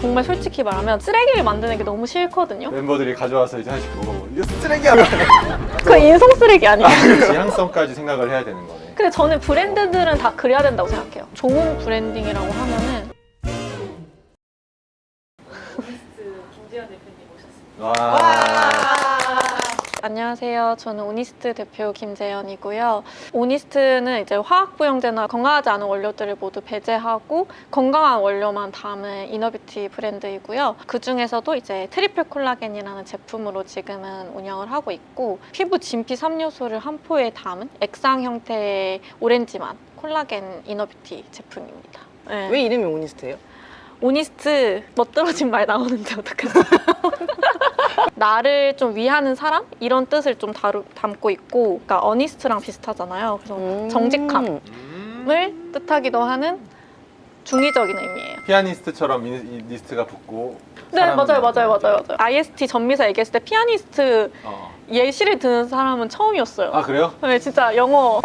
정말 솔직히 말하면 쓰레기를 만드는 게 너무 싫거든요. 멤버들이 가져와서 이제 하나씩 먹어보고 이거 쓰레기야! 그 인성 쓰레기 아니에요? 지향성까지 생각을 해야 되는 거네. 근데 저는 브랜드들은 다 그래야 된다고 생각해요. 좋은 브랜딩이라고 하면은 김지현 대표님 오셨습니다. 와. 안녕하세요. 저는 오니스트 대표 김재현이고요. 오니스트는 이제 화학부영제나 건강하지 않은 원료들을 모두 배제하고 건강한 원료만 담은 이너뷰티 브랜드이고요. 그 중에서도 이제 트리플 콜라겐이라는 제품으로 지금은 운영을 하고 있고 피부 진피 3요소를 한 포에 담은 액상 형태의 오렌지만 콜라겐 이너뷰티 제품입니다. 네. 왜 이름이 오니스트예요? 오니스트 멋들어진 말 나오는데 어떡하지? 나를 좀 위하는 사람? 이런 뜻을 좀 담고 있고 그러니까 어니스트랑 비슷하잖아요. 그래서 정직함을 뜻하기도 하는 중의적인 의미예요. 피아니스트처럼 이 니스트가 붙고. 네, 맞아요. IST 전미사 얘기했을 때 피아니스트 예시를 드는 사람은 처음이었어요. 아, 그래요? 네, 진짜 영어.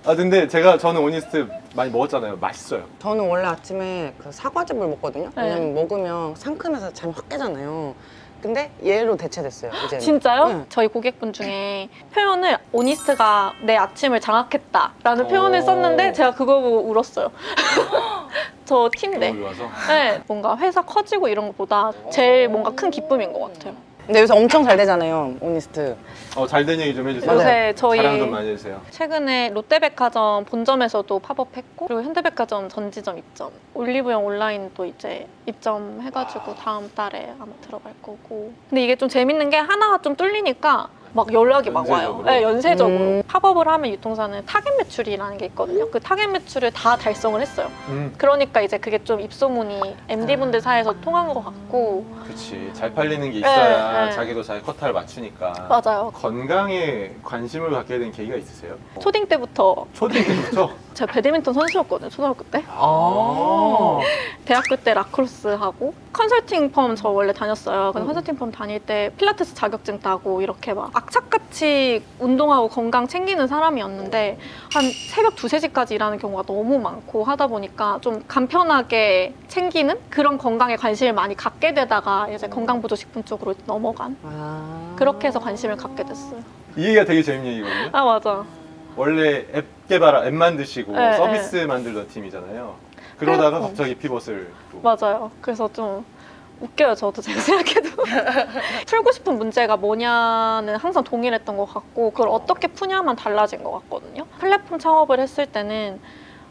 아, 근데 저는 오니스트 많이 먹었잖아요. 맛있어요. 저는 원래 아침에 그 사과즙을 먹거든요. 네. 왜냐면 먹으면 상큼해서 잠이 확 깨잖아요. 근데 얘로 대체됐어요, 이제. 진짜요? 네. 저희 고객분 중에 표현을 오니스트가 내 아침을 장악했다라는 표현을 썼는데 제가 그거 보고 울었어요. 저 팀인데. 너무 좋아서. 네, 뭔가 회사 커지고 이런 것보다 제일 뭔가 큰 기쁨인 것 같아요. 근데 요새 엄청 잘 되잖아요, 오니스트. 잘 된 얘기 좀 해주세요. 맞아요. 요새 저희 자랑 좀 많이 해주세요. 최근에 롯데백화점 본점에서도 팝업했고 그리고 현대백화점 전지점 입점, 올리브영 온라인도 이제 입점해가지고 다음 달에 아마 들어갈 거고. 근데 이게 좀 재밌는 게 하나가 좀 뚫리니까 막 연락이 막 와요. 연쇄적으로? 네, 연쇄적으로. 팝업을 하면 유통사는 타겟 매출이라는 게 있거든요. 그 타겟 매출을 다 달성을 했어요. 그러니까 이제 그게 좀 입소문이 MD분들 사이에서 통한 것 같고. 그치. 잘 팔리는 게 있어야 네. 자기도 자기 커타를 맞추니까. 맞아요. 건강에 관심을 갖게 된 계기가 있으세요? 초딩 때부터 초딩 때부터? 제가 배드민턴 선수였거든요, 초등학교 때. 아. 대학교 때 라크로스 하고 컨설팅 펌 저 원래 다녔어요. 근데 컨설팅 펌 다닐 때 필라테스 자격증 따고 이렇게 막 악착같이 운동하고 건강 챙기는 사람이었는데 한 새벽 2, 3시까지 일하는 경우가 너무 많고 하다 보니까 좀 간편하게 챙기는 그런 건강에 관심을 많이 갖게 되다가 이제 건강보조식품 쪽으로 넘어간 그렇게 해서 관심을 갖게 됐어요. 이 얘기가 되게 재밌는 얘기거든요. 아, 맞아. 원래 앱 개발, 앱 만드시고 네, 서비스 만들던 팀이잖아요. 그러다가 그래, 갑자기 피벗을 또. 맞아요. 그래서 좀 웃겨요. 저도 제가 생각해도. 풀고 싶은 문제가 뭐냐는 항상 동일했던 것 같고 그걸 어떻게 푸냐만 달라진 것 같거든요. 플랫폼 창업을 했을 때는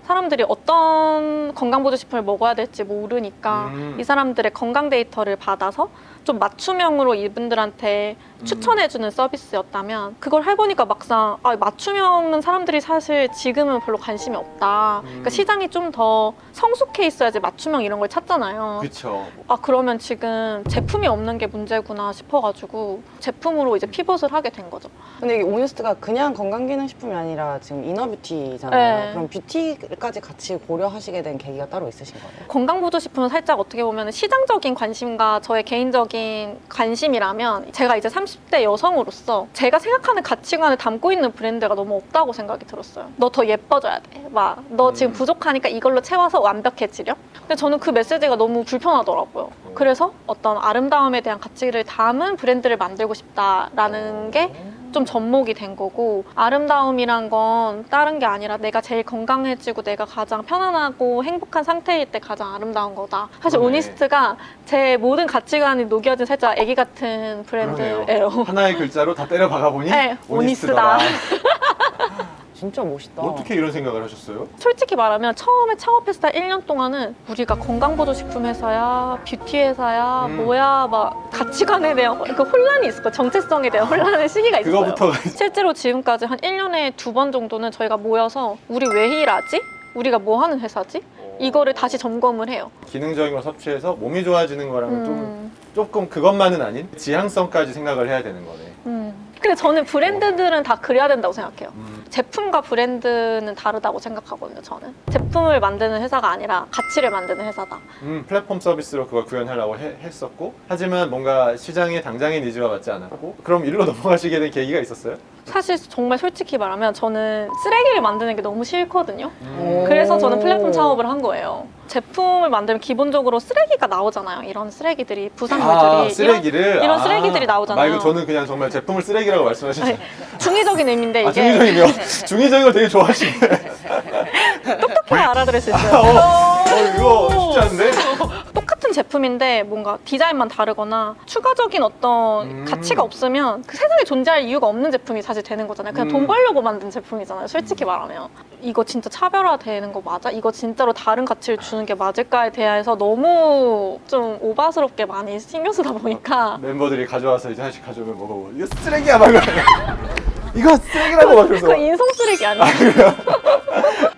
사람들이 어떤 건강보조식품을 먹어야 될지 모르니까 이 사람들의 건강 데이터를 받아서 좀 맞춤형으로 이분들한테 추천해주는 서비스였다면 그걸 해보니까 막상 맞춤형은 사람들이 사실 지금은 별로 관심이 없다. 그러니까 시장이 좀 더 성숙해 있어야지 맞춤형 이런 걸 찾잖아요. 그쵸. 그러면 지금 제품이 없는 게 문제구나 싶어가지고 제품으로 이제 피벗을 하게 된 거죠. 근데 이게 오니스트가 그냥 건강기능식품이 아니라 지금 이너뷰티잖아요. 네. 그럼 뷰티까지 같이 고려하시게 된 계기가 따로 있으신 거예요? 건강보조식품은 살짝 어떻게 보면 시장적인 관심과 저의 개인적인 관심이라면 제가 이제 30대 여성으로서 제가 생각하는 가치관을 담고 있는 브랜드가 너무 없다고 생각이 들었어요. 너 더 예뻐져야 돼. 막 너 지금 부족하니까 이걸로 채워서 완벽해지려? 근데 저는 그 메시지가 너무 불편하더라고요. 그래서 어떤 아름다움에 대한 가치를 담은 브랜드를 만들고 싶다라는 게 좀 접목이 된 거고 아름다움이란 건 다른 게 아니라 내가 제일 건강해지고 내가 가장 편안하고 행복한 상태일 때 가장 아름다운 거다. 사실 그러네. 오니스트가 제 모든 가치관이 녹여진 살짝 애기 같은 그러네요. 브랜드예요. 하나의 글자로 다 때려 박아보니 네, 오니스트다. 진짜 멋있다. 어떻게 이런 생각을 하셨어요? 솔직히 말하면 처음에 창업했을 때 1년 동안은 우리가 건강보조식품 회사야, 뷰티 회사야, 뭐야 막 가치관에 대한 그 혼란이 있을 거예요. 정체성에 대한 혼란의 시기가 있어요. 그거부터가 실제로 지금까지 한 1년에 2번 정도는 저희가 모여서 우리 왜 일하지? 우리가 뭐 하는 회사지? 이거를 다시 점검을 해요. 기능적인 걸 섭취해서 몸이 좋아지는 거랑은 조금 그것만은 아닌 지향성까지 생각을 해야 되는 거네. 근데 저는 브랜드들은 다 그래야 된다고 생각해요. 제품과 브랜드는 다르다고 생각하거든요, 저는. 제품을 만드는 회사가 아니라 가치를 만드는 회사다. 플랫폼 서비스로 그걸 구현하려고 했었고 하지만 뭔가 시장의 당장의 니즈와 맞지 않았고 그럼 일로 넘어가시게 된 계기가 있었어요? 사실 정말 솔직히 말하면 저는 쓰레기를 만드는 게 너무 싫거든요. 오. 그래서 저는 플랫폼 창업을 한 거예요. 제품을 만들면 기본적으로 쓰레기가 나오잖아요. 이런 쓰레기들이 부산물들이 쓰레기를 이런 쓰레기들이 나오잖아요. 말고 저는 그냥 정말 제품을 쓰레기라고 말씀하시죠. 중의적인 의미인데 이게 중의적이요. 중의적인 걸 되게 좋아하시네. 똑똑해야 알아들을 수 있어요. 이거 쉽지 않은데? 똑같은 제품인데 뭔가 디자인만 다르거나 추가적인 어떤 가치가 없으면 그 세상에 존재할 이유가 없는 제품이 사실 되는 거잖아요. 그냥 돈 벌려고 만든 제품이잖아요. 솔직히 말하면. 이거 진짜 차별화되는 거 맞아? 이거 진짜로 다른 가치를 주는 게 맞을까에 대해서 너무 좀 오바스럽게 많이 신경 쓰다 보니까 멤버들이 가져와서 이제 하나씩 가져오면 먹어보고 이거 쓰레기야 막 이거 쓰레기라고 막 그래서 그 인성 쓰레기 아니에요?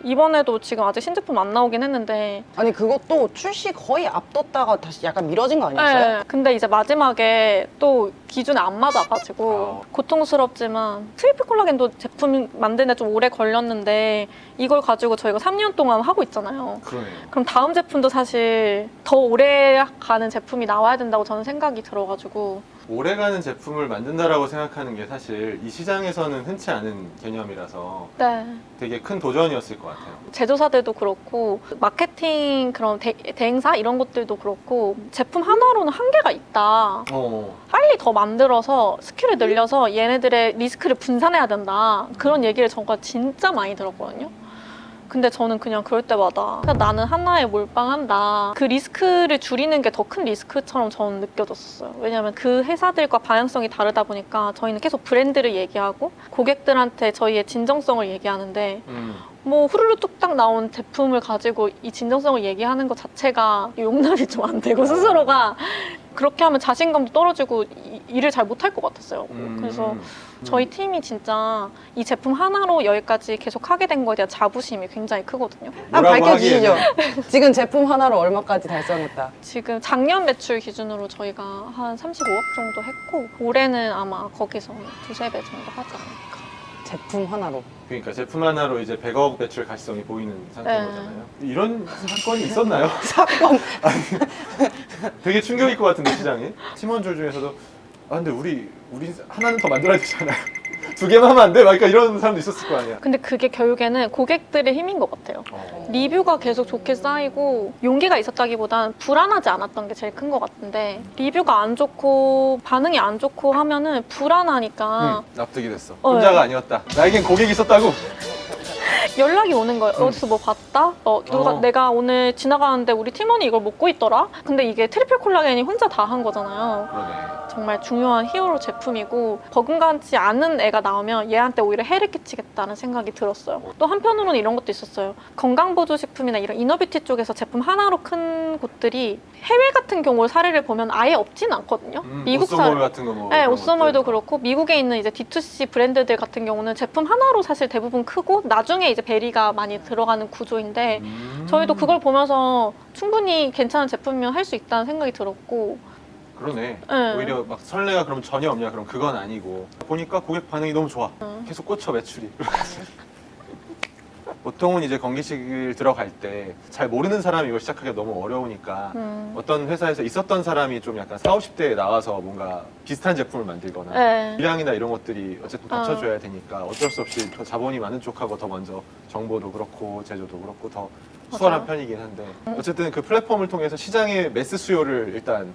이번에도 지금 아직 신제품 안 나오긴 했는데 아니 그것도 출시 거의 앞뒀다가 다시 약간 미뤄진 거 아니었어요? 네, 근데 이제 마지막에 또 기준에 안 맞아가지고 고통스럽지만 트리플 콜라겐도 제품 만드는데 좀 오래 걸렸는데 이걸 가지고 저희가 3년 동안 하고 있잖아요. 그러네요. 그럼 다음 제품도 사실 더 오래 가는 제품이 나와야 된다고 저는 생각이 들어가지고 오래가는 제품을 만든다라고 생각하는 게 사실 이 시장에서는 흔치 않은 개념이라서 네. 되게 큰 도전이었을 것 같아요. 제조사들도 그렇고 마케팅 그런 대행사 이런 것들도 그렇고 제품 하나로는 한계가 있다. 빨리 더 만들어서 스킬을 늘려서 얘네들의 리스크를 분산해야 된다. 그런 얘기를 저가 진짜 많이 들었거든요. 근데 저는 그냥 그럴 때마다 그냥 나는 하나에 몰빵한다. 그 리스크를 줄이는 게 더 큰 리스크처럼 저는 느껴졌었어요. 왜냐하면 그 회사들과 방향성이 다르다 보니까 저희는 계속 브랜드를 얘기하고 고객들한테 저희의 진정성을 얘기하는데 뭐 후루루 뚝딱 나온 제품을 가지고 이 진정성을 얘기하는 것 자체가 용납이 좀 안 되고 스스로가 그렇게 하면 자신감도 떨어지고 일을 잘 못할 것 같았어요. 그래서 저희 팀이 진짜 이 제품 하나로 여기까지 계속 하게 된 거에 대한 자부심이 굉장히 크거든요. 한번 뭐라고 밝혀주시죠. 지금 제품 하나로 얼마까지 달성했다? 지금 작년 매출 기준으로 저희가 한 35억 정도 했고 올해는 아마 거기서 두세 배 정도 하지 않을까. 제품 하나로. 그러니까 제품 하나로 이제 100억 매출 가시성이 보이는 상태인 네. 거잖아요. 이런 사건이 있었나요? 사건. 되게 충격일 것 같은데 시장에 팀원들 중에서도 근데 우리 하나는 더 만들어야 되잖아요. 두 개만 하면 안 돼? 막 그러니까 이런 사람도 있었을 거 아니야. 근데 그게 결국에는 고객들의 힘인 것 같아요. 리뷰가 계속 좋게 쌓이고 용기가 있었다기보단 불안하지 않았던 게 제일 큰 것 같은데 리뷰가 안 좋고 반응이 안 좋고 하면은 불안하니까 납득이 됐어. 혼자가 아니었다. 나에겐 고객이 있었다고. 연락이 오는 거예요. 어디서 뭐 봤다? 내가 오늘 지나가는데 우리 팀원이 이걸 먹고 있더라? 근데 이게 트리플 콜라겐이 혼자 다 한 거잖아요. 그러네. 정말 중요한 히어로 제품이고 버금가지 않은 애가 나오면 얘한테 오히려 해를 끼치겠다는 생각이 들었어요. 또 한편으로는 이런 것도 있었어요. 건강보조식품이나 이런 이너뷰티 쪽에서 제품 하나로 큰 곳들이 해외 같은 경우 사례를 보면 아예 없진 않거든요. 미국 옷소몰 같은 거 뭐. 네, 옷소몰도 그렇고 미국에 있는 이제 D2C 브랜드들 같은 경우는 제품 하나로 사실 대부분 크고 나중에 이제 베리가 많이 들어가는 구조인데 저희도 그걸 보면서 충분히 괜찮은 제품이면 할 수 있다는 생각이 들었고 그러네. 네. 오히려 막 설레가 그럼 전혀 없냐? 그럼 그건 아니고 보니까 고객 반응이 너무 좋아. 계속 꽂혀 매출이. 보통은 이제 건기식을 들어갈 때 잘 모르는 사람이 이걸 시작하기가 너무 어려우니까 어떤 회사에서 있었던 사람이 좀 약간 40, 50대에 나와서 뭔가 비슷한 제품을 만들거나 네. 물량이나 이런 것들이 어쨌든 받쳐줘야 되니까 어쩔 수 없이 더 자본이 많은 쪽하고 더 먼저 정보도 그렇고 제조도 그렇고 더 수월한 맞아요. 편이긴 한데 어쨌든 그 플랫폼을 통해서 시장의 매스 수요를 일단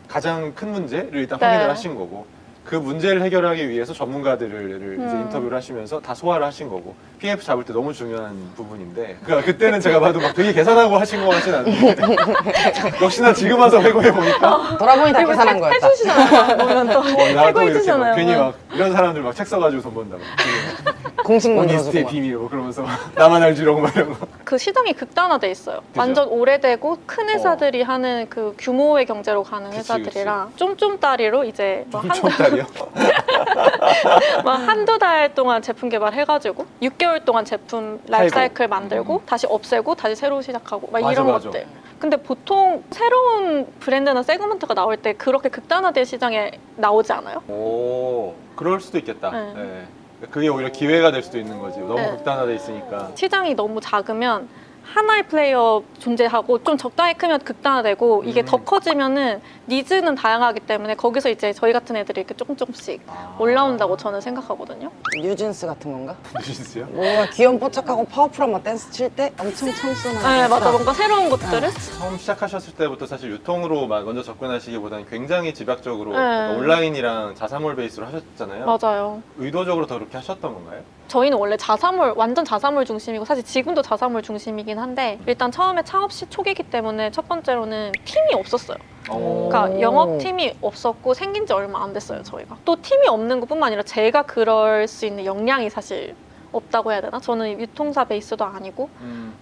가장 큰 문제를 일단 네. 확인을 하신 거고 그 문제를 해결하기 위해서 전문가들을 이제 인터뷰를 하시면서 다 소화를 하신 거고 PF 잡을 때 너무 중요한 부분인데 그러니까 그때는 제가 봐도 막 되게 계산하고 하신 것 같진 않은데 역시나 지금 와서 회고해 보니까 돌아보니 다 계산한 거였다. 해주시잖아요. 보면 또 나도 이렇게 막 해고해주잖아요. 괜히 막 이런 사람들 막 책 써가지고 돈 번다고 공식 오니스트의 만들어주고 막. 비밀 뭐 그러면서 나만 알지 이러고 막 이런 거 그 시장이 극단화돼 있어요. 완전 오래되고 큰 회사들이 어. 하는 그 규모의 경제로 가는 그치, 회사들이랑 쫌쫌따리로 이제 뭐 좀 막 한두 달 동안 제품 개발해가지고 6개월 동안 제품 라이프 사이클 만들고 다시 없애고 다시 새로 시작하고 막 맞아, 이런 맞아. 것들. 근데 보통 새로운 브랜드나 세그먼트가 나올 때 그렇게 극단화된 시장에 나오지 않아요? 오 그럴 수도 있겠다. 네. 네. 그게 오히려 기회가 될 수도 있는 거지. 너무 네. 극단화돼 있으니까. 시장이 너무 작으면 하나의 플레이어 존재하고 좀 적당히 크면 극단화되고 이게 더 커지면은 니즈는 다양하기 때문에 거기서 이제 저희 같은 애들이 이렇게 조금씩 올라온다고 저는 생각하거든요. 뉴진스 같은 건가? 뉴진스요? 뭔가 귀염 뽀짝하고 파워풀한 막 댄스 칠 때 엄청 청순한 네, 맞아. 뭔가 새로운 것들을. 처음 시작하셨을 때부터 사실 유통으로 막 먼저 접근하시기보다는 굉장히 집약적으로 네. 약간 온라인이랑 자사몰 베이스로 하셨잖아요. 맞아요. 의도적으로 더 그렇게 하셨던 건가요? 저희는 원래 자사몰, 완전 자사몰 중심이고 사실 지금도 자사몰 중심이긴 한데 일단 처음에 창업 시 초기이기 때문에 첫 번째로는 팀이 없었어요. 그러니까 영업팀이 없었고 생긴 지 얼마 안 됐어요, 저희가. 또 팀이 없는 것뿐만 아니라 제가 그럴 수 있는 역량이 사실 없다고 해야 되나? 저는 유통사 베이스도 아니고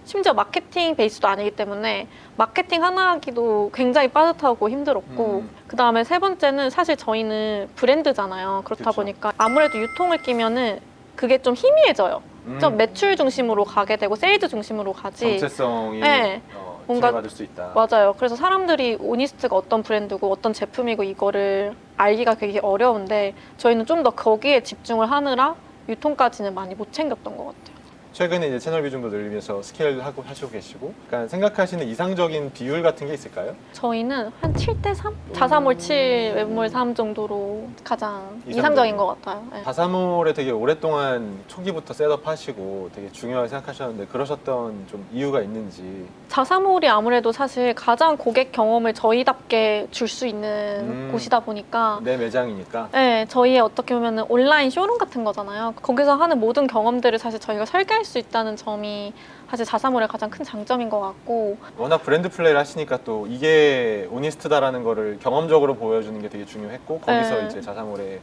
심지어 마케팅 베이스도 아니기 때문에 마케팅 하나 하기도 굉장히 빠듯하고 힘들었고 그 다음에 세 번째는 사실 저희는 브랜드잖아요. 그렇다 그쵸. 보니까 아무래도 유통을 끼면은 그게 좀 희미해져요. 좀 매출 중심으로 가게 되고 세일즈 중심으로 가지. 정체성이 네. 뭔가- 받을 수 있다. 맞아요. 그래서 사람들이 오니스트가 어떤 브랜드고 어떤 제품이고 이거를 알기가 되게 어려운데 저희는 좀 더 거기에 집중을 하느라 유통까지는 많이 못 챙겼던 것 같아요. 최근에 이제 채널 비중도 늘리면서 스케일 하고 하시고 계시고, 약간 생각하시는 이상적인 비율 같은 게 있을까요? 저희는 한 7대3? 자사몰 7, 웹몰 3 정도로 가장 이상적인 이상적인 것 같아요. 네. 자사몰에 되게 오랫동안 초기부터 셋업하시고 되게 중요하게 생각하셨는데 그러셨던 좀 이유가 있는지. 자사몰이 아무래도 사실 가장 고객 경험을 저희답게 줄 수 있는 곳이다 보니까 내 매장이니까. 네, 저희의 어떻게 보면 온라인 쇼룸 같은 거잖아요. 거기서 하는 모든 경험들을 사실 저희가 설계할 수 있다는 점이 사실 자사몰의 가장 큰 장점인 것 같고 워낙 브랜드 플레이를 하시니까 또 이게 오니스트다라는 거를 경험적으로 보여주는 게 되게 중요했고 거기서 네. 이제 자사몰의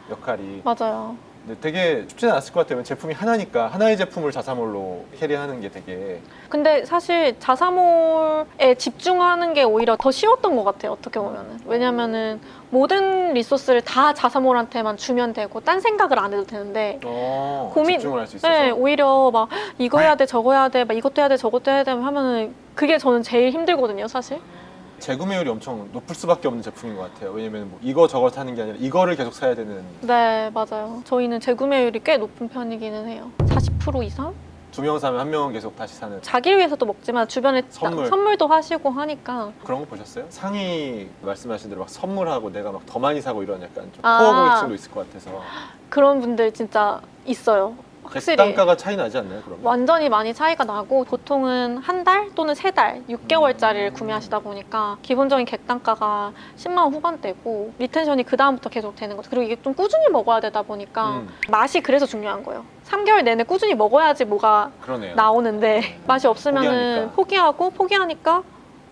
역할이 맞아요. 근데 되게 쉽지는 않았을 것 같아요. 제품이 하나니까 하나의 제품을 자사몰로 캐리하는 게 되게 근데 사실 자사몰에 집중하는 게 오히려 더 쉬웠던 것 같아요. 어떻게 보면은. 왜냐면은 모든 리소스를 다 자사몰한테만 주면 되고 딴 생각을 안 해도 되는데 집중을 할 수 있어서. 네, 오히려 막 이거 해야 돼, 저거 해야 돼, 막 이것도 해야 돼, 저것도 해야 돼 하면은 그게 저는 제일 힘들거든요, 사실. 재구매율이 엄청 높을 수밖에 없는 제품인 것 같아요. 왜냐면 뭐 이거 저거 사는 게 아니라 이거를 계속 사야 되는. 네, 맞아요. 저희는 재구매율이 꽤 높은 편이기는 해요. 40% 이상? 2명 사면 1명은 계속 다시 사는. 자기를 위해서도 먹지만 주변에 선물도 하시고 하니까 그런 거 보셨어요? 상위 말씀하신 대로 막 선물하고 내가 막 더 많이 사고 이런 약간 좀 아. 코어 고객층도 있을 것 같아서. 그런 분들 진짜 있어요. 확실히. 객단가가 차이 나지 않나요, 그러면? 완전히 많이 차이가 나고 보통은 한 달 또는 3달, 6개월짜리를 구매하시다 보니까 기본적인 객단가가 10만 원 후반대고 리텐션이 그 다음부터 계속 되는 거죠. 그리고 이게 좀 꾸준히 먹어야 되다 보니까 맛이 그래서 중요한 거예요. 3개월 내내 꾸준히 먹어야지 뭐가 그러네요. 나오는데 맛이 없으면은 포기하니까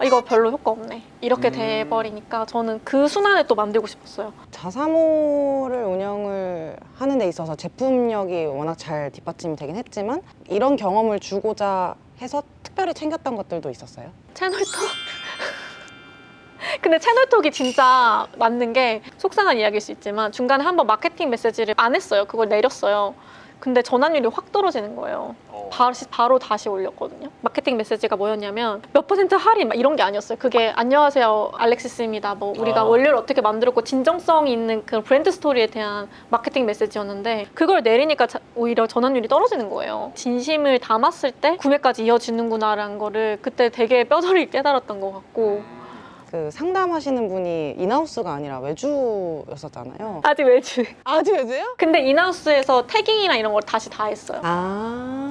이거 별로 효과 없네 이렇게 돼버리니까 저는 그 순환을 또 만들고 싶었어요. 자사몰을 운영을 하는 데 있어서 제품력이 워낙 잘 뒷받침이 되긴 했지만 이런 경험을 주고자 해서 특별히 챙겼던 것들도 있었어요? 채널톡. 근데 채널톡이 진짜 맞는 게 속상한 이야기일 수 있지만 중간에 한번 마케팅 메시지를 안 했어요. 그걸 내렸어요. 근데 전환율이 확 떨어지는 거예요. 바로 다시 올렸거든요. 마케팅 메시지가 뭐였냐면 몇 % 할인 막 이런 게 아니었어요. 그게 안녕하세요 알렉시스입니다. 뭐 우리가 원료를 어떻게 만들었고 진정성이 있는 그 브랜드 스토리에 대한 마케팅 메시지였는데 그걸 내리니까 오히려 전환율이 떨어지는 거예요. 진심을 담았을 때 구매까지 이어지는구나라는 거를 그때 되게 뼈저리게 깨달았던 것 같고 그 상담하시는 분이 인하우스가 아니라 외주였었잖아요. 아직 외주. 아직 외주예요? 근데 인하우스에서 태깅이나 이런 걸 다시 다 했어요. 아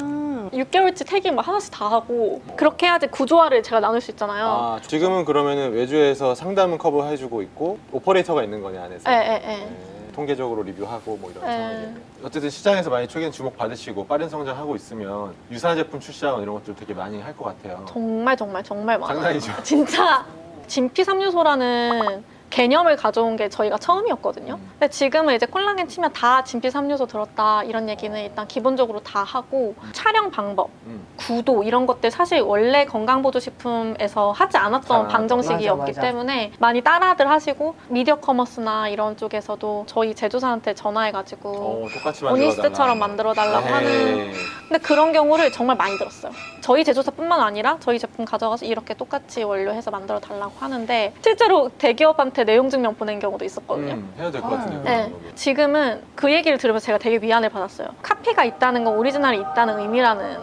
6개월치 태깅 막 하나씩 다 하고 그렇게 해야지 구조화를 제가 나눌 수 있잖아요. 지금은 그러면은 외주에서 상담은 커버해주고 있고 오퍼레이터가 있는 거네 안에서. 네. 통계적으로 리뷰하고 뭐 이런 네. 상황이겠네요. 어쨌든 시장에서 많이 초기엔 주목받으시고 빠른 성장하고 있으면 유사한 제품 출시하고 이런 것들 되게 많이 할 것 같아요. 정말 많아요. 장난이죠. 진짜 진피 3요소라는 개념을 가져온 게 저희가 처음이었거든요. 근데 지금은 이제 콜라겐 치면 다 진피 3요소 들었다 이런 얘기는 일단 기본적으로 다 하고 촬영 방법, 구도 이런 것들 사실 원래 건강보조식품에서 하지 않았던 방정식이었기 맞아. 때문에 많이 따라들 하시고 미디어 커머스나 이런 쪽에서도 저희 제조사한테 전화해가지고 똑같이 오니스트처럼 만들어달라고 하는 근데 그런 경우를 정말 많이 들었어요. 저희 제조사뿐만 아니라 저희 제품 가져가서 이렇게 똑같이 원료해서 만들어달라고 하는데 실제로 대기업한테 내용 증명 보낸 경우도 있었거든요. 해야 될 것 같은데. 네. 지금은 그 얘기를 들으면서 제가 되게 위안을 받았어요. 카피가 있다는 건 오리지널이 있다는 의미라는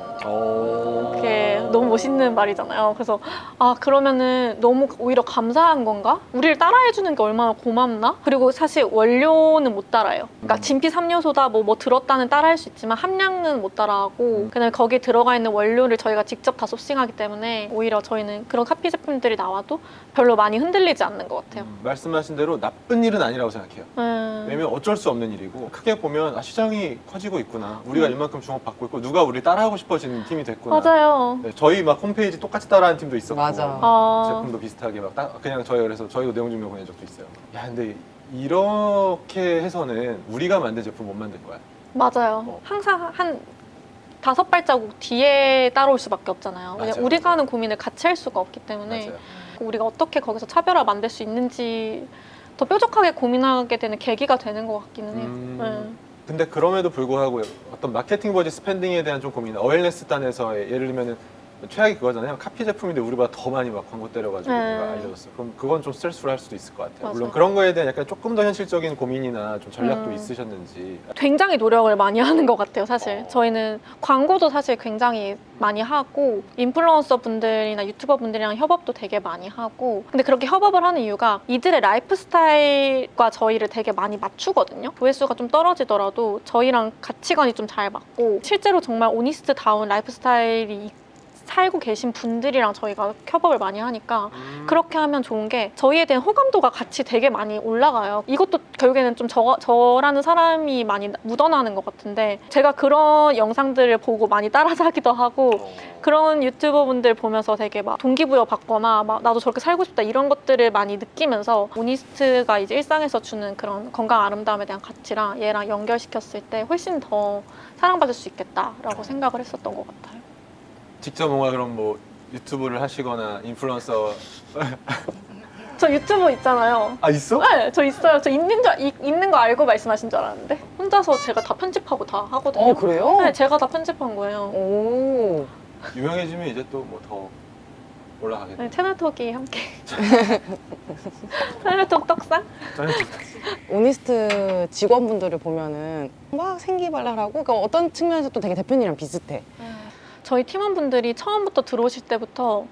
게 너무 멋있는 말이잖아요. 그래서 아 그러면은 너무 오히려 감사한 건가? 우리를 따라해주는 게 얼마나 고맙나? 그리고 사실 원료는 못 따라요. 그러니까 진피 3요소다 뭐 들었다는 따라할 수 있지만 함량은 못 따라하고 그냥 거기에 들어가 있는 원료를 저희가 직접 다 소싱하기 때문에 오히려 저희는 그런 카피 제품들이 나와도 별로 많이 흔들리지 않는 것 같아요. 말씀하신 대로 나쁜 일은 아니라고 생각해요. 왜냐면 어쩔 수 없는 일이고 크게 보면 아, 시장이 커지고 있구나. 우리가 이만큼 주목받고 있고 누가 우리 따라하고 싶어지는 팀이 됐구나. 맞아요. 네, 저희 막 홈페이지 똑같이 따라하는 팀도 있었고 맞아. 제품도 비슷하게 막 그냥 저희 그래서 저희도 내용 증명 보낸 적도 있어요. 야 근데 이렇게 해서는 우리가 만든 제품 못 만들 거야. 맞아요. 항상 한 5발자국 뒤에 따라올 수밖에 없잖아요. 왜냐면 맞아요. 우리가 하는 고민을 같이 할 수가 없기 때문에 맞아요. 우리가 어떻게 거기서 차별화 만들 수 있는지 더 뾰족하게 고민하게 되는 계기가 되는 것 같기는 해요. 근데 그럼에도 불구하고 어떤 마케팅 버짓 스펜딩에 대한 좀 고민, 어웨어네스 단에서 예를 들면은 최악이 그거잖아요. 카피 제품인데 우리보다 더 많이 막 광고 때려가지고 뭔가 알려줬어. 그럼 그건 좀 스트레스풀 할 수도 있을 것 같아요. 맞아. 물론 그런 거에 대한 약간 조금 더 현실적인 고민이나 좀 전략도 있으셨는지. 굉장히 노력을 많이 하는 것 같아요, 사실. 저희는 광고도 사실 굉장히 많이 하고 인플루언서 분들이나 유튜버 분들이랑 협업도 되게 많이 하고 근데 그렇게 협업을 하는 이유가 이들의 라이프 스타일과 저희를 되게 많이 맞추거든요. 조회수가 좀 떨어지더라도 저희랑 가치관이 좀 잘 맞고 실제로 정말 오니스트다운 라이프 스타일이 살고 계신 분들이랑 저희가 협업을 많이 하니까 그렇게 하면 좋은 게 저희에 대한 호감도가 같이 되게 많이 올라가요. 이것도 결국에는 좀 저라는 사람이 많이 묻어나는 것 같은데 제가 그런 영상들을 보고 많이 따라자기도 하고 그런 유튜버분들 보면서 되게 막 동기부여 받거나 막 나도 저렇게 살고 싶다 이런 것들을 많이 느끼면서 오니스트가 이제 일상에서 주는 그런 건강 아름다움에 대한 가치랑 얘랑 연결시켰을 때 훨씬 더 사랑받을 수 있겠다라고 생각을 했었던 것 같아요. 직접 뭔가 그럼 뭐 유튜브를 하시거나 인플루언서 저 유튜브 있잖아요. 아 있어? 네, 저 있어요. 저 있는 거 알고 말씀하신 줄 알았는데 혼자서 제가 다 편집하고 다 하거든요. 그래요? 네, 제가 다 편집한 거예요. 오. 유명해지면 이제 또 뭐 더 올라가겠네. 네, 채널톡이 함께. 채널톡 떡상? 오니스트 직원분들을 보면은 막 생기발랄하고 그러니까 어떤 측면에서 또 되게 대표님이랑 비슷해. 저희 팀원분들이 처음부터 들어오실 때부터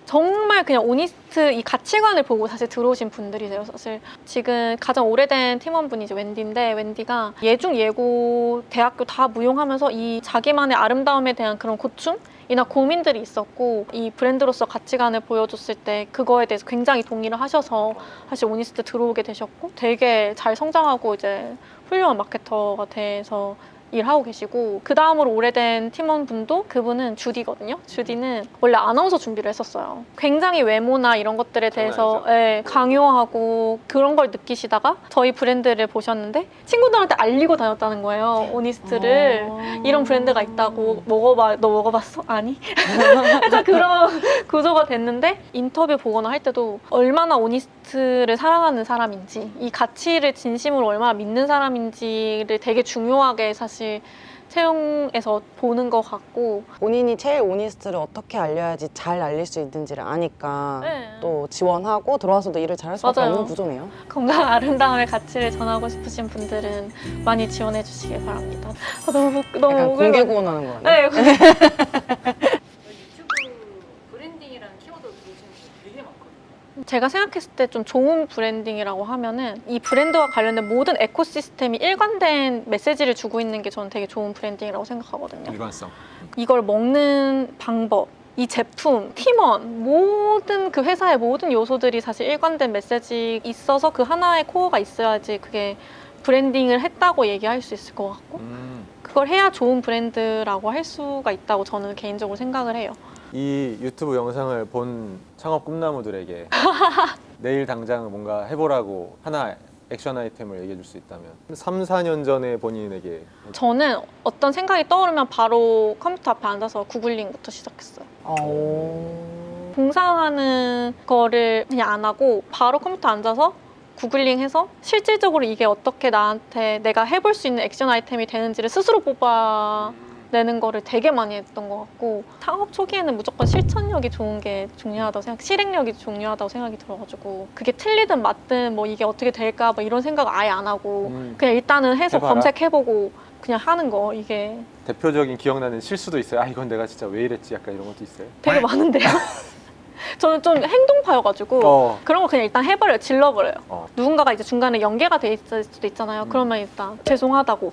정말 그냥 오니스트 이 가치관을 보고 사실 들어오신 분들이세요. 사실 지금 가장 오래된 팀원분이 이제 웬디인데 웬디가 예중 예고 대학교 다 무용하면서 이 자기만의 아름다움에 대한 그런 고충이나 고민들이 있었고 이 브랜드로서 가치관을 보여줬을 때 그거에 대해서 굉장히 동의를 하셔서 사실 오니스트 들어오게 되셨고 되게 잘 성장하고 이제 훌륭한 마케터가 돼서 일하고 계시고 그 다음으로 오래된 팀원분도 그분은 주디거든요. 주디는 원래 아나운서 준비를 했었어요. 굉장히 외모나 이런 것들에 대해서 강요하고 그런 걸 느끼시다가 저희 브랜드를 보셨는데 친구들한테 알리고 다녔다는 거예요. 오니스트를 이런 브랜드가 있다고 먹어봐. 너 먹어봤어? 아니? 살짝 그런 구조가 됐는데 인터뷰 보거나 할 때도 얼마나 오니스트를 사랑하는 사람인지 이 가치를 진심으로 얼마나 믿는 사람인지를 되게 중요하게 사실 채용에서 보는 것 같고 본인이 제일 오니스트를 어떻게 알려야지 잘 알릴 수 있는지를 아니까 네. 또 지원하고 들어와서도 일을 잘할 수밖에 맞아요. 없는 구조네요. 건강 아름다움의 가치를 전하고 싶으신 분들은 많이 지원해 주시길 바랍니다. 너무 약간 공개 구원하는 거네. 네. 유튜브 브랜딩이라는 키워드로 들어오시는 분들 되게 많거든요. 제가 생각했을 때 좀 좋은 브랜딩이라고 하면은 이 브랜드와 관련된 모든 에코시스템이 일관된 메시지를 주고 있는 게 저는 되게 좋은 브랜딩이라고 생각하거든요. 일관성. 이걸 먹는 방법, 이 제품, 팀원, 모든 그 회사의 모든 요소들이 사실 일관된 메시지 있어서 그 하나의 코어가 있어야지 그게 브랜딩을 했다고 얘기할 수 있을 것 같고 그걸 해야 좋은 브랜드라고 할 수가 있다고 저는 개인적으로 생각을 해요. 이 유튜브 영상을 본 창업 꿈나무들에게 내일 당장 뭔가 해보라고 하나 액션 아이템을 얘기해 줄 수 있다면 3, 4년 전에 본인에게 저는 어떤 생각이 떠오르면 바로 컴퓨터 앞에 앉아서 구글링부터 시작했어요. 공상하는 거를 그냥 안 하고 바로 컴퓨터 앉아서 구글링해서 실질적으로 이게 어떻게 나한테 내가 해볼 수 있는 액션 아이템이 되는지를 스스로 뽑아 내는 거를 되게 많이 했던 것 같고 창업 초기에는 무조건 실천력이 좋은 게 중요하다고 실행력이 중요하다고 생각이 들어가지고 그게 틀리든 맞든 뭐 이게 어떻게 될까 뭐 이런 생각 아예 안 하고 그냥 일단은 해서 해봐라. 검색해보고 그냥 하는 거 이게 대표적인 기억나는 실수도 있어요. 아 이건 내가 진짜 왜 이랬지? 약간 이런 것도 있어요. 되게 많은데요. 저는 좀 행동파여가지고 그런 거 그냥 일단 해버려요. 질러버려요. 누군가가 이제 중간에 연계가 돼 있을 수도 있잖아요. 그러면 일단 죄송하다고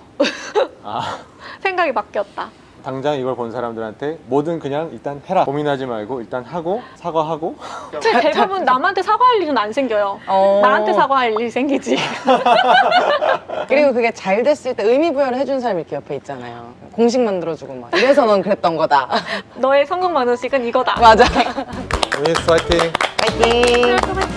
아 생각이 바뀌었다. 당장 이걸 본 사람들한테 뭐든 그냥 일단 해라. 고민하지 말고 일단 하고 사과하고. 근데 대부분 남한테 사과할 일은 안 생겨요. 나한테 사과할 일이 생기지. 그리고 그게 잘 됐을 때 의미 부여를 해준 사람이 이렇게 옆에 있잖아요. 공식 만들어주고 막 이래서 넌 그랬던 거다. 너의 성공 방식은 이거다. 맞아. 유니스 화이팅! 파이팅! 화이팅!